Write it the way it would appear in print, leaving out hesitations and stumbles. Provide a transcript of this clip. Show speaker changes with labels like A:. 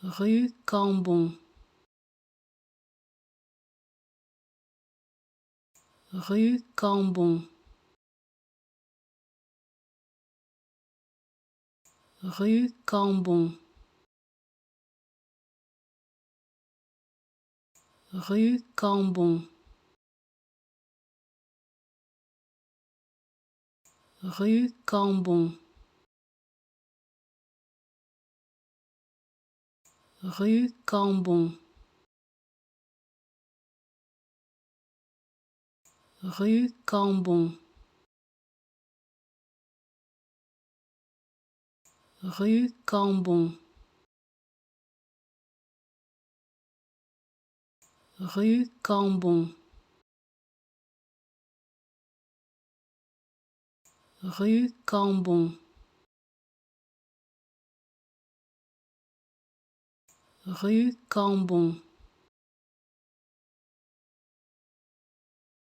A: Rue Cambon. Rue Cambon. Rue Cambon. Rue Cambon. Rue Cambon. Rue Cambon. Rue Cambon. Rue Cambon. Rue Cambon. Rue Cambon. Rue Cambon.